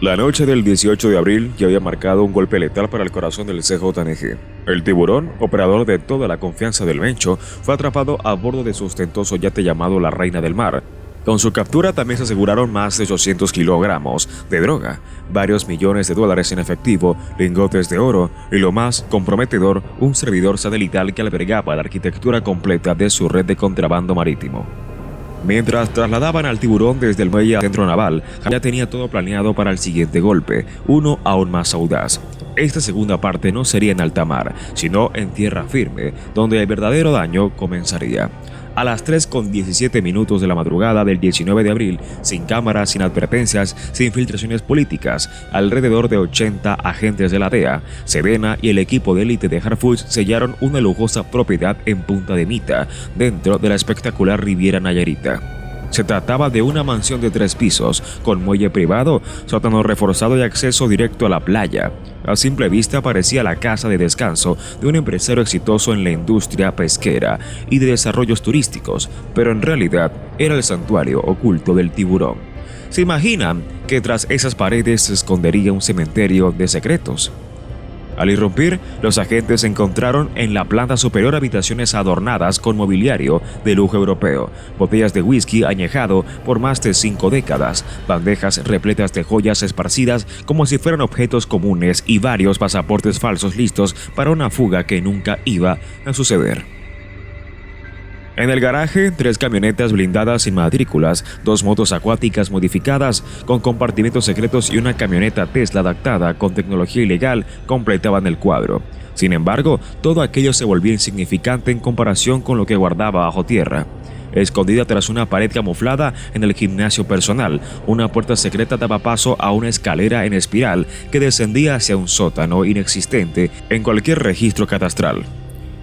La noche del 18 de abril ya había marcado un golpe letal para el corazón del CJNG. El tiburón, operador de toda la confianza del Mencho, fue atrapado a bordo de su ostentoso yate llamado la Reina del Mar. Con su captura también se aseguraron más de 800 kilogramos de droga, varios millones de dólares en efectivo, lingotes de oro y, lo más comprometedor, un servidor satelital que albergaba la arquitectura completa de su red de contrabando marítimo. Mientras trasladaban al tiburón desde el muelle al centro naval, ya tenía todo planeado para el siguiente golpe, uno aún más audaz. Esta segunda parte no sería en alta mar, sino en tierra firme, donde el verdadero daño comenzaría. A las 3:17 de la madrugada del 19 de abril, sin cámaras, sin advertencias, sin filtraciones políticas, alrededor de 80 agentes de la DEA, Sedena y el equipo de élite de Harfuch sellaron una lujosa propiedad en Punta de Mita, dentro de la espectacular Riviera Nayarita. Se trataba de una mansión de 3 pisos, con muelle privado, sótano reforzado y acceso directo a la playa. A simple vista parecía la casa de descanso de un empresario exitoso en la industria pesquera y de desarrollos turísticos, pero en realidad era el santuario oculto del tiburón. ¿Se imaginan que tras esas paredes se escondería un cementerio de secretos? Al irrumpir, los agentes encontraron en la planta superior habitaciones adornadas con mobiliario de lujo europeo, botellas de whisky añejado por más de 5 décadas, bandejas repletas de joyas esparcidas como si fueran objetos comunes y varios pasaportes falsos listos para una fuga que nunca iba a suceder. En el garaje, 3 camionetas blindadas sin matrículas, 2 motos acuáticas modificadas con compartimentos secretos y una camioneta Tesla adaptada con tecnología ilegal completaban el cuadro. Sin embargo, todo aquello se volvía insignificante en comparación con lo que guardaba bajo tierra. Escondida tras una pared camuflada en el gimnasio personal, una puerta secreta daba paso a una escalera en espiral que descendía hacia un sótano inexistente en cualquier registro catastral.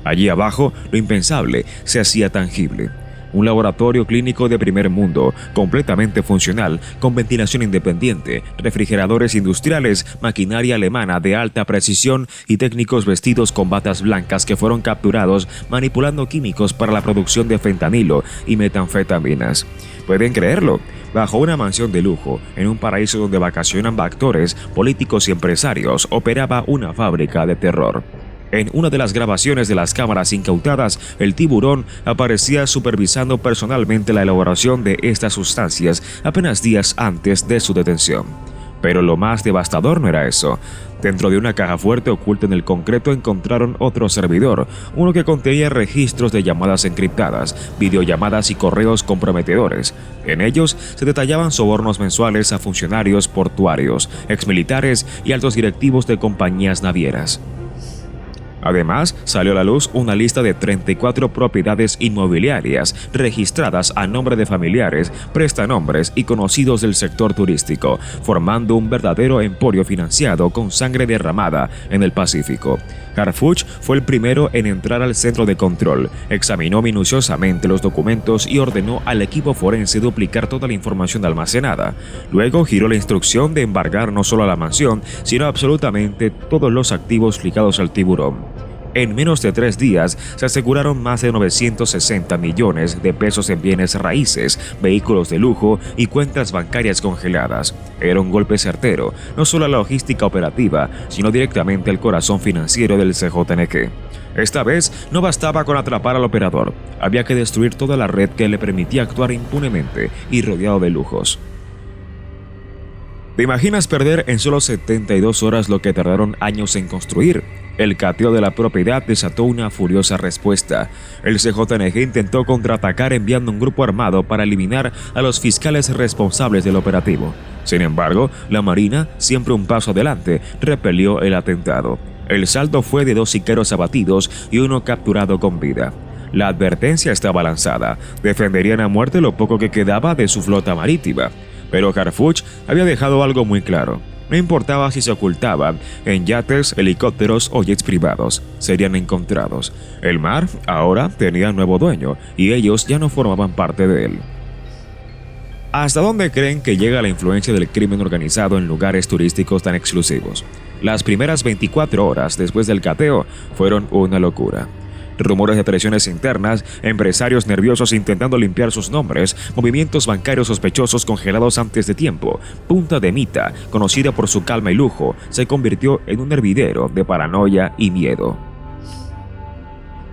Allí abajo, lo impensable se hacía tangible. Un laboratorio clínico de primer mundo, completamente funcional, con ventilación independiente, refrigeradores industriales, maquinaria alemana de alta precisión y técnicos vestidos con batas blancas que fueron capturados manipulando químicos para la producción de fentanilo y metanfetaminas. ¿Pueden creerlo? Bajo una mansión de lujo, en un paraíso donde vacacionan actores, políticos y empresarios, operaba una fábrica de terror. En una de las grabaciones de las cámaras incautadas, el tiburón aparecía supervisando personalmente la elaboración de estas sustancias apenas días antes de su detención. Pero lo más devastador no era eso. Dentro de una caja fuerte oculta en el concreto encontraron otro servidor, uno que contenía registros de llamadas encriptadas, videollamadas y correos comprometedores. En ellos se detallaban sobornos mensuales a funcionarios portuarios, exmilitares y altos directivos de compañías navieras. Además, salió a la luz una lista de 34 propiedades inmobiliarias registradas a nombre de familiares, prestanombres y conocidos del sector turístico, formando un verdadero emporio financiado con sangre derramada en el Pacífico. Harfuch fue el primero en entrar al centro de control, examinó minuciosamente los documentos y ordenó al equipo forense duplicar toda la información almacenada. Luego giró la instrucción de embargar no solo a la mansión, sino absolutamente todos los activos ligados al tiburón. En menos de 3 días se aseguraron más de 960 millones de pesos en bienes raíces, vehículos de lujo y cuentas bancarias congeladas. Era un golpe certero, no solo a la logística operativa, sino directamente al corazón financiero del CJNG. Esta vez no bastaba con atrapar al operador, había que destruir toda la red que le permitía actuar impunemente y rodeado de lujos. ¿Te imaginas perder en solo 72 horas lo que tardaron años en construir? El cateo de la propiedad desató una furiosa respuesta. El CJNG intentó contraatacar enviando un grupo armado para eliminar a los fiscales responsables del operativo. Sin embargo, la Marina, siempre un paso adelante, repelió el atentado. El saldo fue de 2 sicarios abatidos y 1 capturado con vida. La advertencia estaba lanzada. Defenderían a muerte lo poco que quedaba de su flota marítima. Pero Harfuch había dejado algo muy claro. No importaba si se ocultaban en yates, helicópteros o jets privados, serían encontrados. El mar ahora tenía un nuevo dueño y ellos ya no formaban parte de él. ¿Hasta dónde creen que llega la influencia del crimen organizado en lugares turísticos tan exclusivos? Las primeras 24 horas después del cateo fueron una locura. rumores de traiciones internas, empresarios nerviosos intentando limpiar sus nombres, movimientos bancarios sospechosos congelados antes de tiempo. Punta de Mita, conocida por su calma y lujo, se convirtió en un hervidero de paranoia y miedo.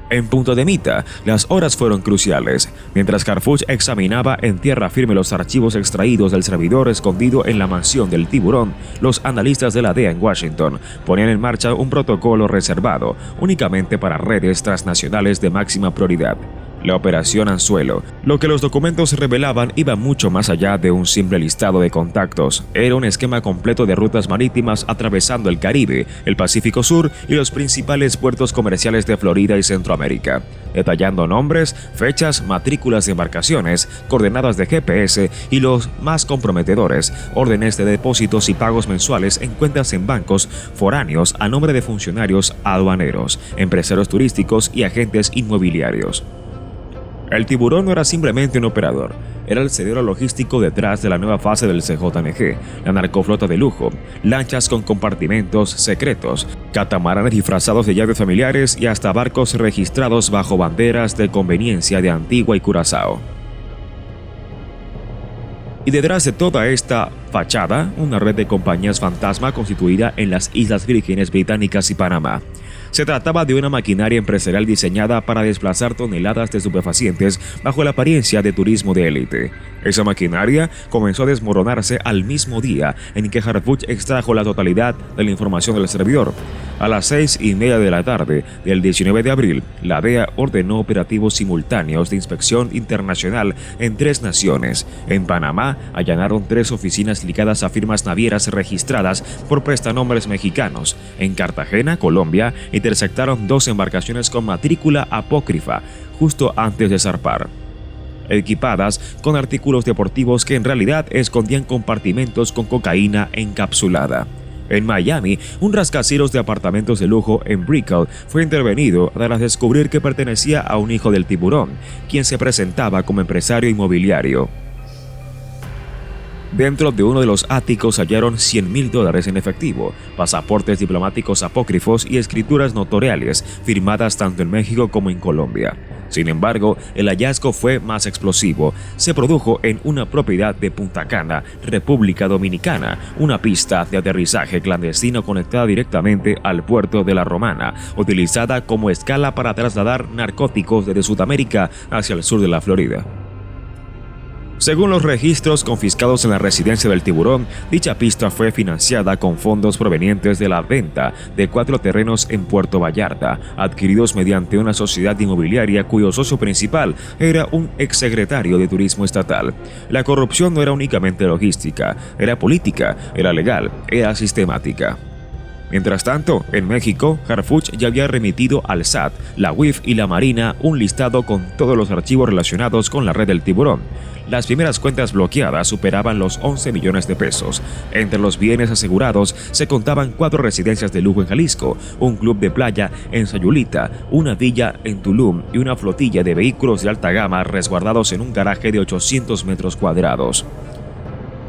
En Punta de Mita, las horas fueron cruciales. Mientras Harfuch examinaba en tierra firme los archivos extraídos del servidor escondido en la mansión del tiburón, los analistas de la DEA en Washington ponían en marcha un protocolo reservado únicamente para redes transnacionales de máxima prioridad. La Operación Anzuelo. Lo que los documentos revelaban iba mucho más allá de un simple listado de contactos. Era un esquema completo de rutas marítimas atravesando el Caribe, el Pacífico Sur y los principales puertos comerciales de Florida y Centroamérica, detallando nombres, fechas, matrículas de embarcaciones, coordenadas de GPS y los más comprometedores, órdenes de depósitos y pagos mensuales en cuentas en bancos foráneos a nombre de funcionarios aduaneros, empresarios turísticos y agentes inmobiliarios. El tiburón no era simplemente un operador, era el cerebro logístico detrás de la nueva fase del CJNG, la narcoflota de lujo, lanchas con compartimentos secretos, catamaranes disfrazados de llaves familiares y hasta barcos registrados bajo banderas de conveniencia de Antigua y Curazao. Y detrás de toda esta fachada, una red de compañías fantasma constituida en las Islas Vírgenes Británicas y Panamá. Se trataba de una maquinaria empresarial diseñada para desplazar toneladas de estupefacientes bajo la apariencia de turismo de élite. Esa maquinaria comenzó a desmoronarse al mismo día en que Harfuch extrajo la totalidad de la información del servidor. A las 6:30 de la tarde del 19 de abril, la DEA ordenó operativos simultáneos de inspección internacional en 3 naciones. En Panamá, allanaron 3 oficinas ligadas a firmas navieras registradas por prestanombres mexicanos. En Cartagena, Colombia, interceptaron 2 embarcaciones con matrícula apócrifa justo antes de zarpar, equipadas con artículos deportivos que en realidad escondían compartimentos con cocaína encapsulada. En Miami, un rascacielos de apartamentos de lujo en Brickell fue intervenido tras descubrir que pertenecía a un hijo del tiburón, quien se presentaba como empresario inmobiliario. Dentro de uno de los áticos hallaron $100,000 en efectivo, pasaportes diplomáticos apócrifos y escrituras notariales firmadas tanto en México como en Colombia. Sin embargo, el hallazgo fue más explosivo. Se produjo en una propiedad de Punta Cana, República Dominicana, una pista de aterrizaje clandestino conectada directamente al puerto de La Romana, utilizada como escala para trasladar narcóticos desde Sudamérica hacia el sur de la Florida. Según los registros confiscados en la residencia del tiburón, dicha pista fue financiada con fondos provenientes de la venta de 4 terrenos en Puerto Vallarta, adquiridos mediante una sociedad inmobiliaria cuyo socio principal era un exsecretario de Turismo estatal. La corrupción no era únicamente logística, era política, era legal, era sistemática. Mientras tanto, en México, Harfuch ya había remitido al SAT, la UIF y la Marina un listado con todos los archivos relacionados con la red del tiburón. Las primeras cuentas bloqueadas superaban los 11 millones de pesos. Entre los bienes asegurados se contaban 4 residencias de lujo en Jalisco, un club de playa en Sayulita, una villa en Tulum y una flotilla de vehículos de alta gama resguardados en un garaje de 800 metros cuadrados.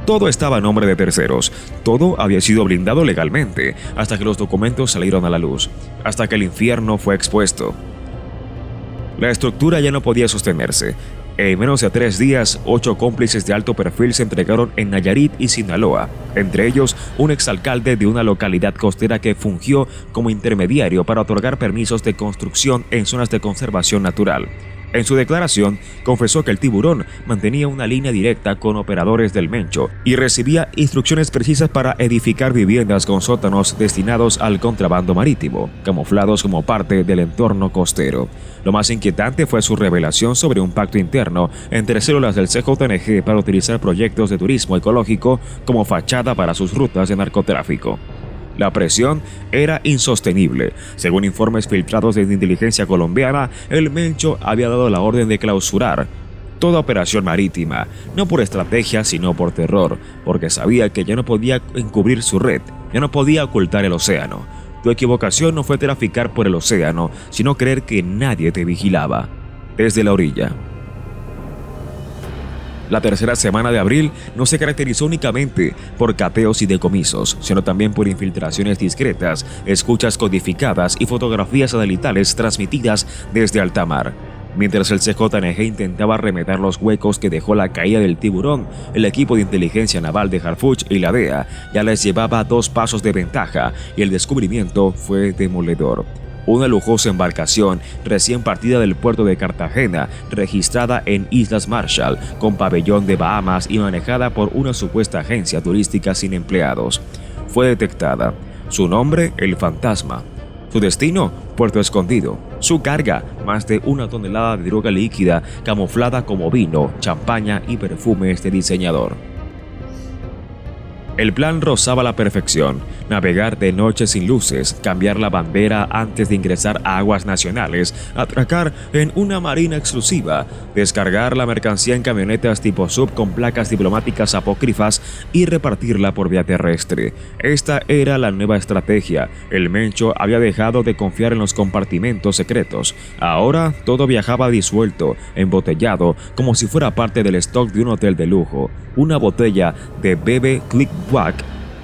Todo estaba a nombre de terceros, todo había sido blindado legalmente, hasta que los documentos salieron a la luz, hasta que el infierno fue expuesto. La estructura ya no podía sostenerse. En menos de 3 días, 8 cómplices de alto perfil se entregaron en Nayarit y Sinaloa, entre ellos un exalcalde de una localidad costera que fungió como intermediario para otorgar permisos de construcción en zonas de conservación natural. En su declaración, confesó que el tiburón mantenía una línea directa con operadores del Mencho y recibía instrucciones precisas para edificar viviendas con sótanos destinados al contrabando marítimo, camuflados como parte del entorno costero. Lo más inquietante fue su revelación sobre un pacto interno entre células del CJNG para utilizar proyectos de turismo ecológico como fachada para sus rutas de narcotráfico. La presión era insostenible. Según informes filtrados de inteligencia colombiana, el Mencho había dado la orden de clausurar toda operación marítima, no por estrategia sino por terror, porque sabía que ya no podía encubrir su red, ya no podía ocultar el océano. Tu equivocación no fue traficar por el océano, sino creer que nadie te vigilaba. Desde la orilla. La tercera semana de abril no se caracterizó únicamente por cateos y decomisos, sino también por infiltraciones discretas, escuchas codificadas y fotografías satelitales transmitidas desde alta mar. Mientras el CJNG intentaba remedar los huecos que dejó la caída del tiburón, el equipo de inteligencia naval de Harfuch y la DEA ya les llevaba 2 pasos de ventaja y el descubrimiento fue demoledor. Una lujosa embarcación recién partida del puerto de Cartagena, registrada en Islas Marshall, con pabellón de Bahamas y manejada por una supuesta agencia turística sin empleados, fue detectada. Su nombre, el Fantasma. Su destino, Puerto Escondido. Su carga, más de 1 tonelada de droga líquida camuflada como vino, champaña y perfumes de diseñador. El plan rozaba la perfección: navegar de noche sin luces, cambiar la bandera antes de ingresar a aguas nacionales, atracar en una marina exclusiva, descargar la mercancía en camionetas tipo sub con placas diplomáticas apócrifas y repartirla por vía terrestre. Esta era la nueva estrategia. El Mencho había dejado de confiar en los compartimentos secretos. Ahora todo viajaba disuelto, embotellado, como si fuera parte del stock de un hotel de lujo. Una botella de Bebe Click Wack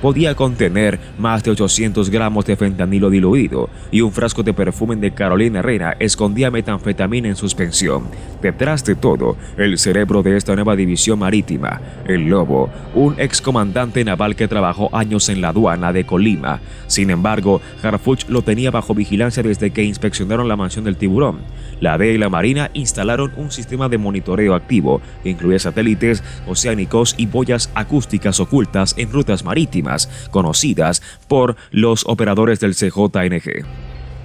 podía contener más de 800 gramos de fentanilo diluido y un frasco de perfume de Carolina Herrera escondía metanfetamina en suspensión. Detrás de todo, el cerebro de esta nueva división marítima, el Lobo, un excomandante naval que trabajó años en la aduana de Colima. Sin embargo, Harfuch lo tenía bajo vigilancia desde que inspeccionaron la mansión del tiburón. La DEA y la Marina instalaron un sistema de monitoreo activo que incluía satélites oceánicos y boyas acústicas ocultas en rutas marítimas conocidas por los operadores del CJNG.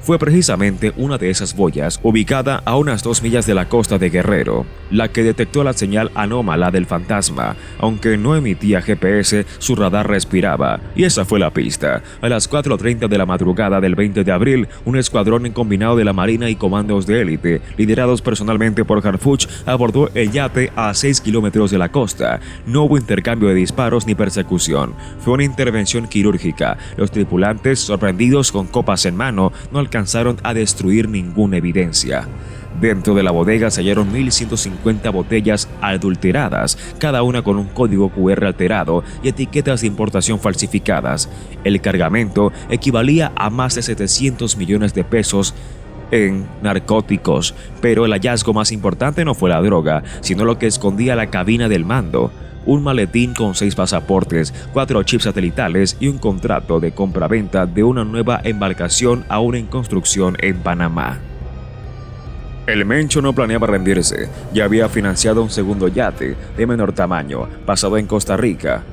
Fue precisamente una de esas boyas, ubicada a unas 2 millas de la costa de Guerrero, la que detectó la señal anómala del Fantasma. Aunque no emitía GPS, su radar respiraba, y esa fue la pista. A las 4:30 de la madrugada del 20 de abril, un escuadrón combinado de la Marina y comandos de élite, liderados personalmente por Harfuch, abordó el yate a 6 kilómetros de la costa. No hubo intercambio de disparos ni persecución. Fue una intervención quirúrgica. Los tripulantes, sorprendidos con copas en mano, no alcanzaron a destruir ninguna evidencia. Dentro de la bodega se hallaron 1.150 botellas adulteradas, cada una con un código QR alterado y etiquetas de importación falsificadas. El cargamento equivalía a más de 700 millones de pesos en narcóticos, pero el hallazgo más importante no fue la droga, sino lo que escondía la cabina del mando. Un maletín con 6 pasaportes, 4 chips satelitales y un contrato de compraventa de una nueva embarcación aún en construcción en Panamá. El Mencho no planeaba rendirse. Ya había financiado un segundo yate de menor tamaño, basado en Costa Rica,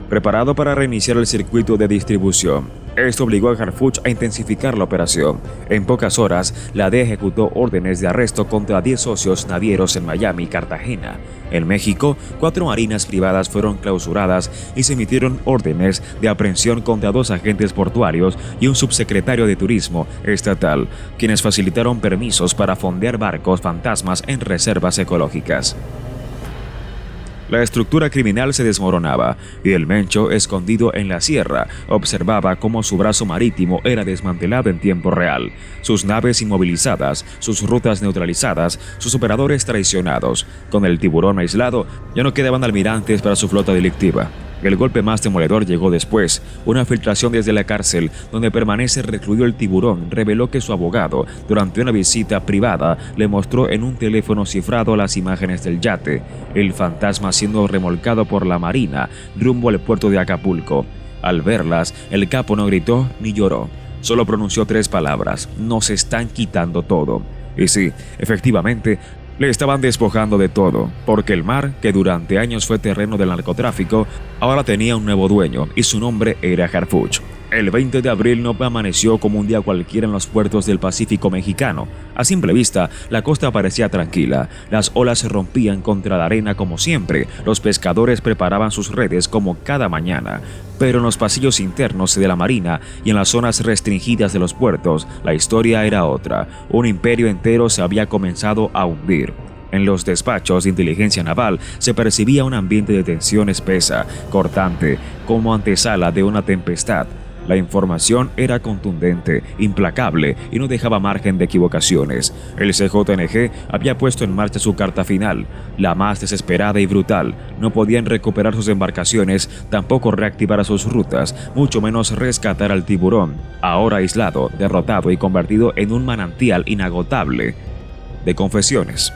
preparado para reiniciar el circuito de distribución. Esto obligó a Harfuch a intensificar la operación. En pocas horas, la DEA ejecutó órdenes de arresto contra 10 socios navieros en Miami y Cartagena. En México, 4 marinas privadas fueron clausuradas y se emitieron órdenes de aprehensión contra 2 agentes portuarios y un subsecretario de Turismo estatal, quienes facilitaron permisos para fondear barcos fantasmas en reservas ecológicas. La estructura criminal se desmoronaba y el Mencho, escondido en la sierra, observaba cómo su brazo marítimo era desmantelado en tiempo real, sus naves inmovilizadas, sus rutas neutralizadas, sus operadores traicionados. Con el tiburón aislado, ya no quedaban almirantes para su flota delictiva. El golpe más demoledor llegó después. Una filtración desde la cárcel, donde permanece recluido el tiburón, reveló que su abogado, durante una visita privada, le mostró en un teléfono cifrado las imágenes del yate, el Fantasma siendo remolcado por la Marina rumbo al puerto de Acapulco. Al verlas, el capo no gritó ni lloró. Solo pronunció 3 palabras: nos están quitando todo. Y sí, efectivamente, le estaban despojando de todo, porque el mar, que durante años fue terreno del narcotráfico, ahora tenía un nuevo dueño y su nombre era Harfuch. El 20 de abril no amaneció como un día cualquiera en los puertos del Pacífico mexicano. A simple vista, la costa parecía tranquila. Las olas se rompían contra la arena como siempre. Los pescadores preparaban sus redes como cada mañana. Pero en los pasillos internos de la Marina y en las zonas restringidas de los puertos, la historia era otra. Un imperio entero se había comenzado a hundir. En los despachos de inteligencia naval se percibía un ambiente de tensión espesa, cortante, como antesala de una tempestad. La información era contundente, implacable y no dejaba margen de equivocaciones. El CJNG había puesto en marcha su carta final, la más desesperada y brutal. No podían recuperar sus embarcaciones, tampoco reactivar sus rutas, mucho menos rescatar al tiburón, ahora aislado, derrotado y convertido en un manantial inagotable de confesiones.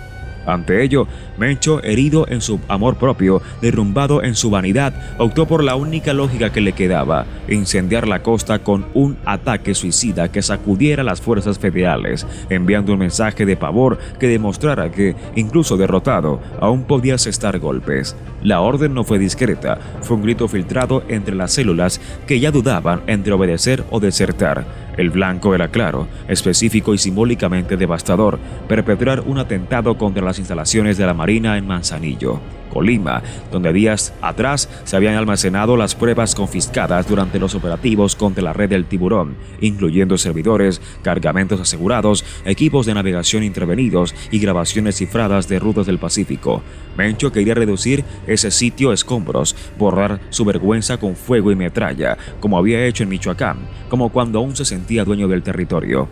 Ante ello, Mencho, herido en su amor propio, derrumbado en su vanidad, optó por la única lógica que le quedaba: incendiar la costa con un ataque suicida que sacudiera a las fuerzas federales, enviando un mensaje de pavor que demostrara que, incluso derrotado, aún podía asestar golpes. La orden no fue discreta, fue un grito filtrado entre las células que ya dudaban entre obedecer o desertar. El blanco era claro, específico y simbólicamente devastador: perpetrar un atentado contra las instalaciones de la Marina en Manzanillo, Colima, donde días atrás se habían almacenado las pruebas confiscadas durante los operativos contra la red del tiburón, incluyendo servidores, cargamentos asegurados, equipos de navegación intervenidos y grabaciones cifradas de rutas del Pacífico. Mencho quería reducir ese sitio a escombros, borrar su vergüenza con fuego y metralla, como había hecho en Michoacán, como cuando aún se sentía dueño del territorio.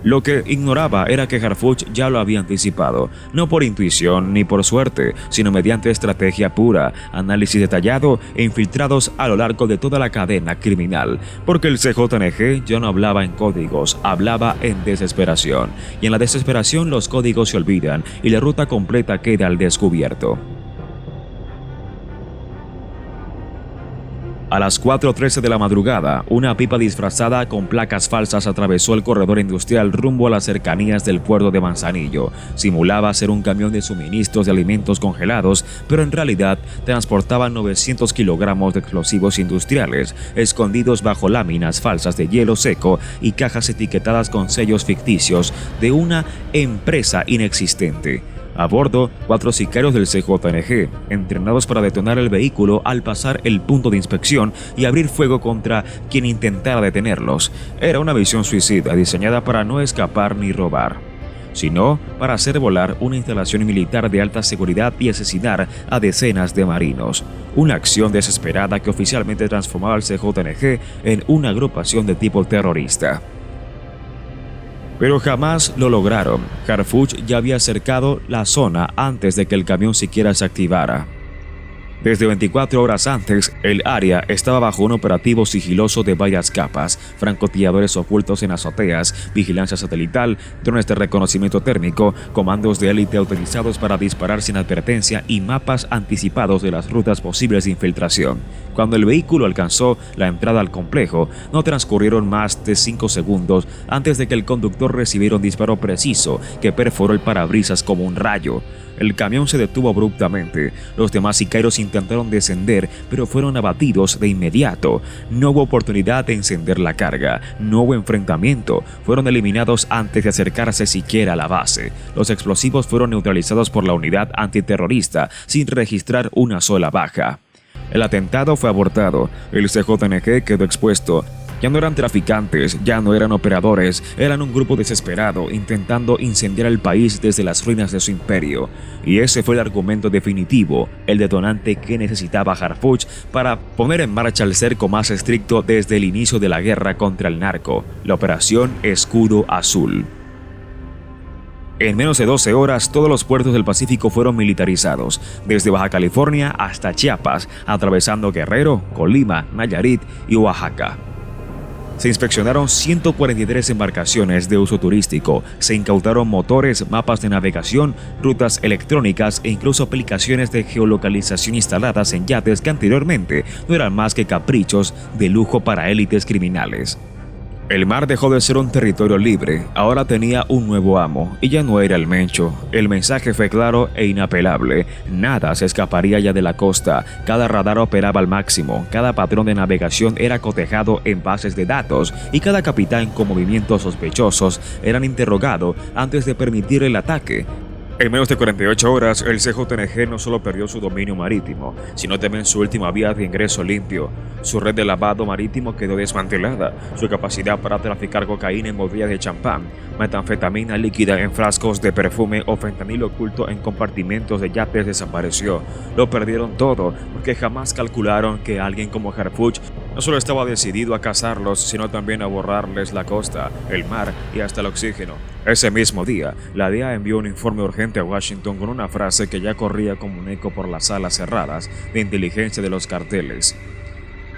Lo que ignoraba era que Harfuch ya lo había anticipado, no por intuición ni por suerte, sino mediante estrategia pura, análisis detallado e infiltrados a lo largo de toda la cadena criminal, porque el CJNG ya no hablaba en códigos, hablaba en desesperación, y en la desesperación los códigos se olvidan y la ruta completa queda al descubierto. A las 4:13 de la madrugada, una pipa disfrazada con placas falsas atravesó el corredor industrial rumbo a las cercanías del puerto de Manzanillo. Simulaba ser un camión de suministros de alimentos congelados, pero en realidad transportaba 900 kilogramos de explosivos industriales, escondidos bajo láminas falsas de hielo seco y cajas etiquetadas con sellos ficticios de una empresa inexistente. A bordo, 4 sicarios del CJNG, entrenados para detonar el vehículo al pasar el punto de inspección y abrir fuego contra quien intentara detenerlos. Era una misión suicida diseñada para no escapar ni robar, sino para hacer volar una instalación militar de alta seguridad y asesinar a decenas de marinos. Una acción desesperada que oficialmente transformaba al CJNG en una agrupación de tipo terrorista. Pero jamás lo lograron. Harfuch ya había cercado la zona antes de que el camión siquiera se activara. Desde 24 horas antes, el área estaba bajo un operativo sigiloso de varias capas: francotiradores ocultos en azoteas, vigilancia satelital, drones de reconocimiento térmico, comandos de élite autorizados para disparar sin advertencia y mapas anticipados de las rutas posibles de infiltración. Cuando el vehículo alcanzó la entrada al complejo, no transcurrieron más de 5 segundos antes de que el conductor recibiera un disparo preciso que perforó el parabrisas como un rayo. El camión se detuvo abruptamente. Los demás sicarios intentaron descender, pero fueron abatidos de inmediato. No hubo oportunidad de encender la carga, no hubo enfrentamiento. Fueron eliminados antes de acercarse siquiera a la base. Los explosivos fueron neutralizados por la unidad antiterrorista sin registrar una sola baja. El atentado fue abortado. El CJNG quedó expuesto. Ya no eran traficantes, ya no eran operadores, eran un grupo desesperado intentando incendiar el país desde las ruinas de su imperio. Y ese fue el argumento definitivo, el detonante que necesitaba Harfuch para poner en marcha el cerco más estricto desde el inicio de la guerra contra el narco, la Operación Escudo Azul. En menos de 12 horas, todos los puertos del Pacífico fueron militarizados, desde Baja California hasta Chiapas, atravesando Guerrero, Colima, Nayarit y Oaxaca. Se inspeccionaron 143 embarcaciones de uso turístico, se incautaron motores, mapas de navegación, rutas electrónicas e incluso aplicaciones de geolocalización instaladas en yates que anteriormente no eran más que caprichos de lujo para élites criminales. El mar dejó de ser un territorio libre, ahora tenía un nuevo amo, y ya no era el Mencho. El mensaje fue claro e inapelable: nada se escaparía ya de la costa, cada radar operaba al máximo, cada patrón de navegación era cotejado en bases de datos, y cada capitán con movimientos sospechosos eran interrogado antes de permitir el ataque. En menos de 48 horas, el CJNG no solo perdió su dominio marítimo, sino también su última vía de ingreso limpio. Su red de lavado marítimo quedó desmantelada, su capacidad para traficar cocaína en botellas de champán, metanfetamina líquida en frascos de perfume o fentanilo oculto en compartimentos de yates desapareció. Lo perdieron todo, porque jamás calcularon que alguien como Harfuch no solo estaba decidido a cazarlos, sino también a borrarles la costa, el mar y hasta el oxígeno. Ese mismo día, la DEA envió un informe urgente a Washington con una frase que ya corría como un eco por las salas cerradas de inteligencia de los carteles.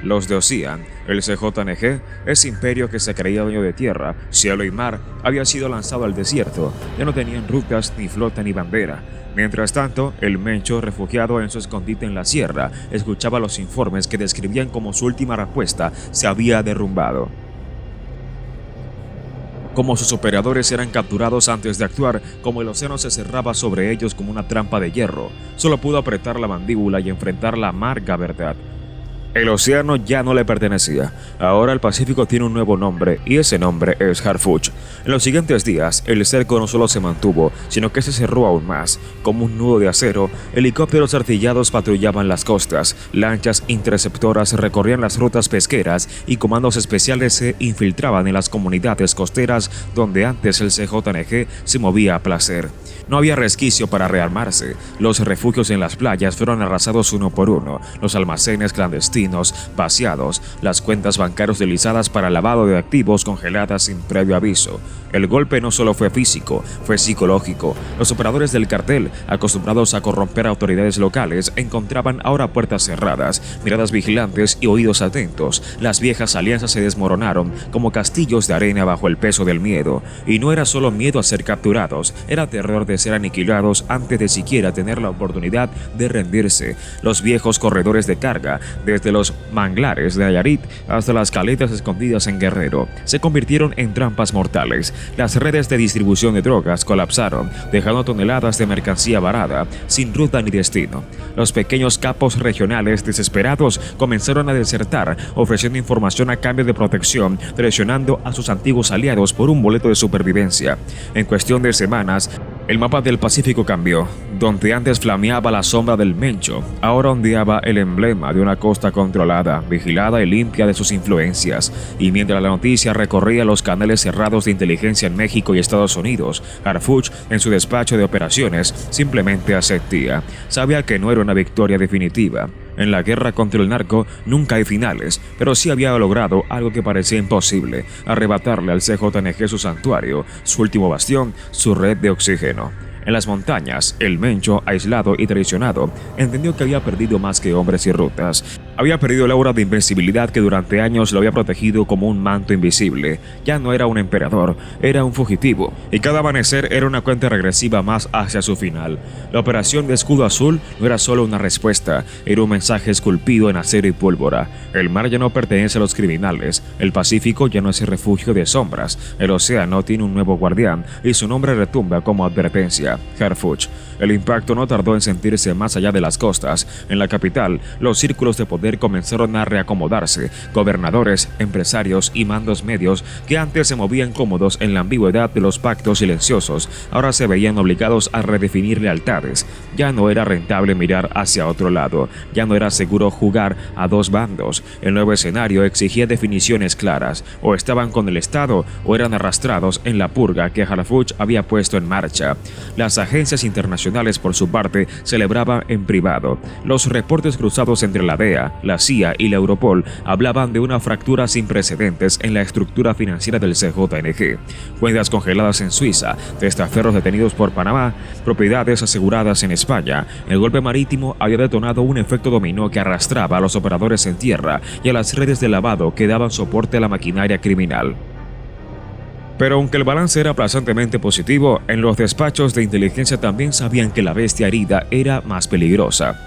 Los de Ocean, el CJNG, ese imperio que se creía dueño de tierra, cielo y mar, había sido lanzado al desierto. Ya no tenían rutas, ni flota, ni bandera. Mientras tanto, el Mencho, refugiado en su escondite en la sierra, escuchaba los informes que describían como su última respuesta se había derrumbado. Como sus operadores eran capturados antes de actuar, como el océano se cerraba sobre ellos como una trampa de hierro, solo pudo apretar la mandíbula y enfrentar la amarga verdad. El océano ya no le pertenecía. Ahora el Pacífico tiene un nuevo nombre, y ese nombre es Harfuch. En los siguientes días, el cerco no solo se mantuvo, sino que se cerró aún más. Como un nudo de acero, helicópteros artillados patrullaban las costas, lanchas interceptoras recorrían las rutas pesqueras y comandos especiales se infiltraban en las comunidades costeras donde antes el CJNG se movía a placer. No había resquicio para rearmarse. Los refugios en las playas fueron arrasados uno por uno, los almacenes clandestinos vaciados, las cuentas bancarias utilizadas para lavado de activos congeladas sin previo aviso. El golpe no solo fue físico, fue psicológico. Los operadores del cartel, acostumbrados a corromper a autoridades locales, encontraban ahora puertas cerradas, miradas vigilantes y oídos atentos. Las viejas alianzas se desmoronaron como castillos de arena bajo el peso del miedo. Y no era solo miedo a ser capturados, era terror de ser aniquilados antes de siquiera tener la oportunidad de rendirse. Los viejos corredores de carga, desde los manglares de Nayarit hasta las caletas escondidas en Guerrero, se convirtieron en trampas mortales. Las redes de distribución de drogas colapsaron, dejando toneladas de mercancía varada, sin ruta ni destino. Los pequeños capos regionales desesperados comenzaron a desertar, ofreciendo información a cambio de protección, presionando a sus antiguos aliados por un boleto de supervivencia. En cuestión de semanas, el mapa del Pacífico cambió. Donde antes flameaba la sombra del Mencho, ahora ondeaba el emblema de una costa controlada, vigilada y limpia de sus influencias. Y mientras la noticia recorría los canales cerrados de inteligencia en México y Estados Unidos, Harfuch, en su despacho de operaciones, simplemente asentía. Sabía que no era una victoria definitiva. En la guerra contra el narco nunca hay finales, pero sí había logrado algo que parecía imposible: arrebatarle al CJNG su santuario, su último bastión, su red de oxígeno. En las montañas, el Mencho, aislado y traicionado, entendió que había perdido más que hombres y rutas. Había perdido el aura de invencibilidad que durante años lo había protegido como un manto invisible. Ya no era un emperador, era un fugitivo, y cada amanecer era una cuenta regresiva más hacia su final. La operación de Escudo Azul no era solo una respuesta, era un mensaje esculpido en acero y pólvora. El mar ya no pertenece a los criminales, el Pacífico ya no es el refugio de sombras, el océano tiene un nuevo guardián, y su nombre retumba como advertencia: Harfuch. El impacto no tardó en sentirse más allá de las costas. En la capital, los círculos de poder comenzaron a reacomodarse. Gobernadores, empresarios y mandos medios que antes se movían cómodos en la ambigüedad de los pactos silenciosos, ahora se veían obligados a redefinir lealtades. Ya no era rentable mirar hacia otro lado, ya no era seguro jugar a dos bandos. El nuevo escenario exigía definiciones claras: o estaban con el Estado o eran arrastrados en la purga que Harfuch había puesto en marcha. Las agencias internacionales, por su parte, celebraban en privado. Los reportes cruzados entre la DEA, la CIA y la Europol hablaban de una fractura sin precedentes en la estructura financiera del CJNG. Cuentas congeladas en Suiza, testaferros detenidos por Panamá, propiedades aseguradas en España. El golpe marítimo había detonado un efecto dominó que arrastraba a los operadores en tierra y a las redes de lavado que daban soporte a la maquinaria criminal. Pero aunque el balance era aplastantemente positivo, en los despachos de inteligencia también sabían que la bestia herida era más peligrosa.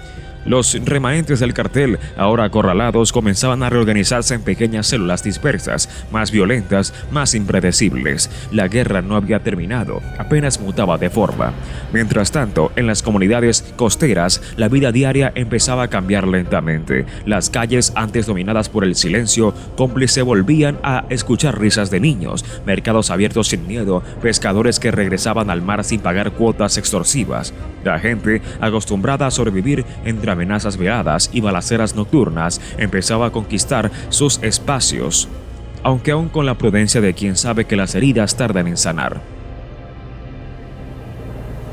Los remanentes del cartel, ahora acorralados, comenzaban a reorganizarse en pequeñas células dispersas, más violentas, más impredecibles. La guerra no había terminado, apenas mutaba de forma. Mientras tanto, en las comunidades costeras, la vida diaria empezaba a cambiar lentamente. Las calles, antes dominadas por el silencio cómplice, volvían a escuchar risas de niños, mercados abiertos sin miedo, pescadores que regresaban al mar sin pagar cuotas extorsivas. La gente, acostumbrada a sobrevivir entre amenazas veladas y balaceras nocturnas, empezaba a conquistar sus espacios, aunque aún con la prudencia de quien sabe que las heridas tardan en sanar.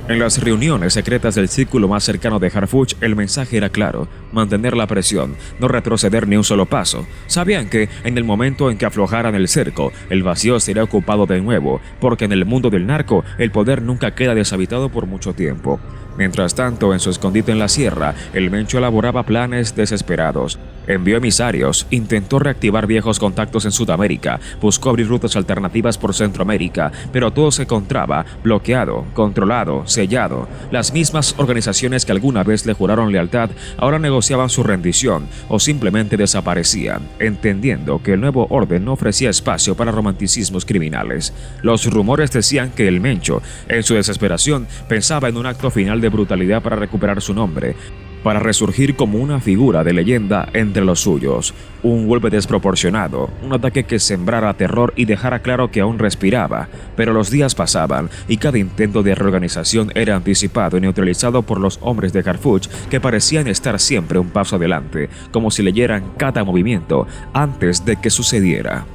En las reuniones secretas del círculo más cercano de Harfuch, el mensaje era claro: mantener la presión, no retroceder ni un solo paso. Sabían que, en el momento en que aflojaran el cerco, el vacío sería ocupado de nuevo, porque en el mundo del narco, el poder nunca queda deshabitado por mucho tiempo. Mientras tanto, en su escondite en la sierra, el Mencho elaboraba planes desesperados. Envió emisarios, intentó reactivar viejos contactos en Sudamérica, buscó abrir rutas alternativas por Centroamérica, pero todo se encontraba bloqueado, controlado, sellado. Las mismas organizaciones que alguna vez le juraron lealtad ahora negociaban su rendición o simplemente desaparecían, entendiendo que el nuevo orden no ofrecía espacio para romanticismos criminales. Los rumores decían que el Mencho, en su desesperación, pensaba en un acto final de brutalidad para recuperar su nombre, para resurgir como una figura de leyenda entre los suyos. Un golpe desproporcionado, un ataque que sembrara terror y dejara claro que aún respiraba. Pero los días pasaban y cada intento de reorganización era anticipado y neutralizado por los hombres de Harfuch, que parecían estar siempre un paso adelante, como si leyeran cada movimiento antes de que sucediera.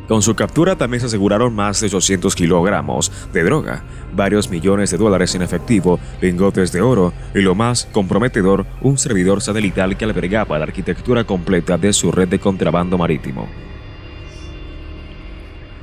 Con su captura también se aseguraron más de 800 kilogramos de droga, varios millones de dólares en efectivo, lingotes de oro y, lo más comprometedor, un servidor satelital que albergaba la arquitectura completa de su red de contrabando marítimo.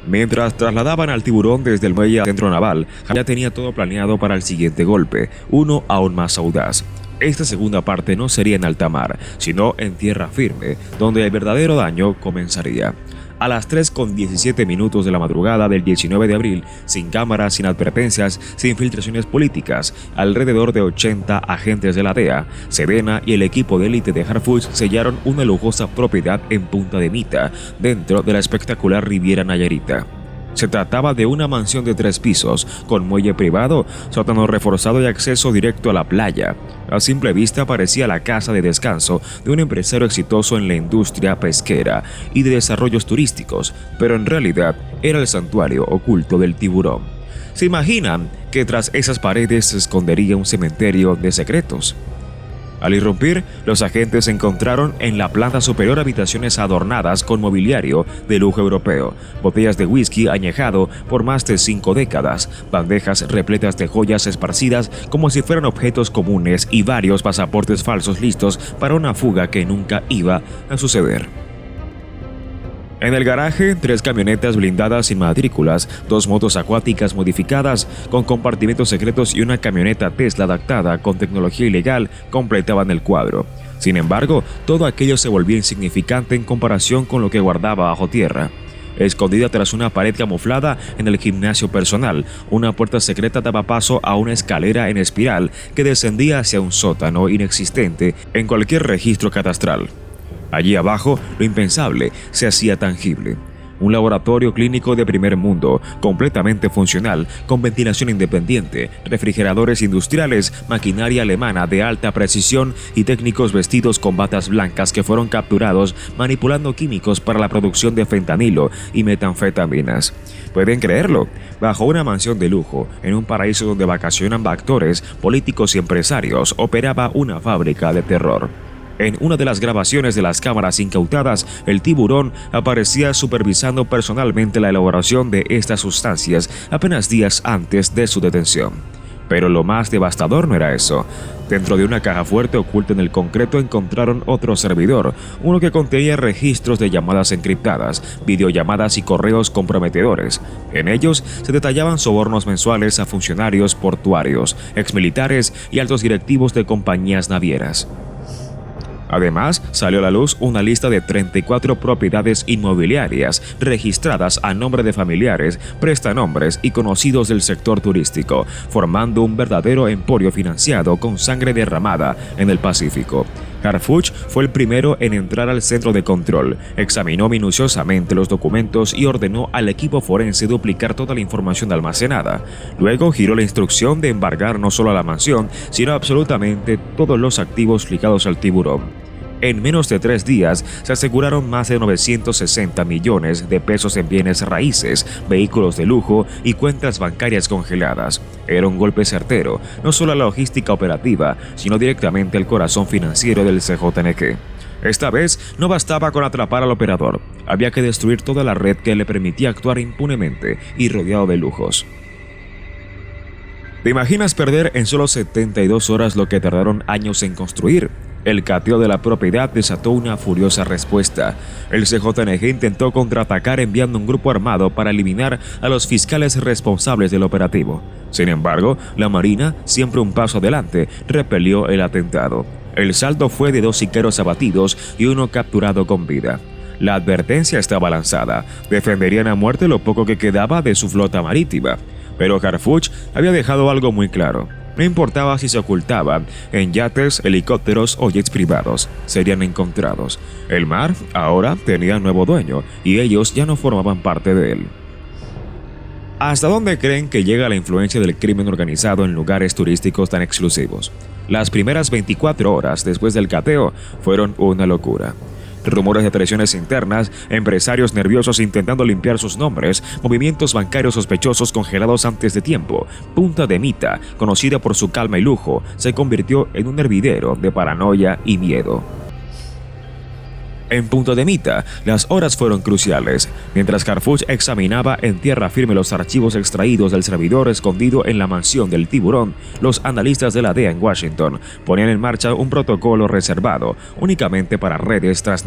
Mientras trasladaban al tiburón desde el muelle al centro naval, ya tenía todo planeado para el siguiente golpe, uno aún más audaz. Esta segunda parte no sería en alta mar, sino en tierra firme, donde el verdadero daño comenzaría. A las 3:17 de la madrugada del 19 de abril, sin cámaras, sin advertencias, sin filtraciones políticas, alrededor de 80 agentes de la DEA, Sedena y el equipo de élite de Harfuch sellaron una lujosa propiedad en Punta de Mita, dentro de la espectacular Riviera Nayarita. Se trataba de una mansión de 3 pisos, con muelle privado, sótano reforzado y acceso directo a la playa. A simple vista parecía la casa de descanso de un empresario exitoso en la industria pesquera y de desarrollos turísticos, pero en realidad era el santuario oculto del tiburón. ¿Se imaginan que tras esas paredes se escondería un cementerio de secretos? Al irrumpir, los agentes encontraron en la planta superior habitaciones adornadas con mobiliario de lujo europeo, botellas de whisky añejado por más de 5 décadas, bandejas repletas de joyas esparcidas como si fueran objetos comunes y varios pasaportes falsos listos para una fuga que nunca iba a suceder. En el garaje, 3 camionetas blindadas sin matrículas, 2 motos acuáticas modificadas con compartimentos secretos y una camioneta Tesla adaptada con tecnología ilegal completaban el cuadro. Sin embargo, todo aquello se volvía insignificante en comparación con lo que guardaba bajo tierra. Escondida tras una pared camuflada en el gimnasio personal, una puerta secreta daba paso a una escalera en espiral que descendía hacia un sótano inexistente en cualquier registro catastral. Allí abajo, lo impensable se hacía tangible. Un laboratorio clínico de primer mundo, completamente funcional, con ventilación independiente, refrigeradores industriales, maquinaria alemana de alta precisión y técnicos vestidos con batas blancas que fueron capturados manipulando químicos para la producción de fentanilo y metanfetaminas. ¿Pueden creerlo? Bajo una mansión de lujo, en un paraíso donde vacacionan actores, políticos y empresarios, operaba una fábrica de terror. En una de las grabaciones de las cámaras incautadas, el tiburón aparecía supervisando personalmente la elaboración de estas sustancias apenas días antes de su detención. Pero lo más devastador no era eso. Dentro de una caja fuerte oculta en el concreto encontraron otro servidor, uno que contenía registros de llamadas encriptadas, videollamadas y correos comprometedores. En ellos se detallaban sobornos mensuales a funcionarios portuarios, exmilitares y altos directivos de compañías navieras. Además, salió a la luz una lista de 34 propiedades inmobiliarias registradas a nombre de familiares, prestanombres y conocidos del sector turístico, formando un verdadero emporio financiado con sangre derramada en el Pacífico. Harfuch fue el primero en entrar al centro de control, examinó minuciosamente los documentos y ordenó al equipo forense duplicar toda la información almacenada. Luego giró la instrucción de embargar no solo a la mansión, sino absolutamente todos los activos ligados al tiburón. En menos de 3 días se aseguraron más de 960 millones de pesos en bienes raíces, vehículos de lujo y cuentas bancarias congeladas. Era un golpe certero, no solo a la logística operativa, sino directamente al corazón financiero del CJNG. Esta vez no bastaba con atrapar al operador, había que destruir toda la red que le permitía actuar impunemente y rodeado de lujos. ¿Te imaginas perder en solo 72 horas lo que tardaron años en construir? El cateo de la propiedad desató una furiosa respuesta. El CJNG intentó contraatacar enviando un grupo armado para eliminar a los fiscales responsables del operativo. Sin embargo, la Marina, siempre un paso adelante, repelió el atentado. El saldo fue de 2 sicarios abatidos y 1 capturado con vida. La advertencia estaba lanzada. Defenderían a muerte lo poco que quedaba de su flota marítima. Pero Harfuch había dejado algo muy claro. No importaba si se ocultaban en yates, helicópteros o jets privados, serían encontrados. El mar ahora tenía nuevo dueño y ellos ya no formaban parte de él. ¿Hasta dónde creen que llega la influencia del crimen organizado en lugares turísticos tan exclusivos? Las primeras 24 horas después del cateo fueron una locura. Rumores de traiciones internas, empresarios nerviosos intentando limpiar sus nombres, movimientos bancarios sospechosos congelados antes de tiempo. Punta de Mita, conocida por su calma y lujo, se convirtió en un hervidero de paranoia y miedo. En Punta de Mita, las horas fueron cruciales. Mientras Harfuch examinaba en tierra firme los archivos extraídos del servidor escondido en la mansión del tiburón, los analistas de la DEA en Washington ponían en marcha un protocolo reservado únicamente para redes transnacionales.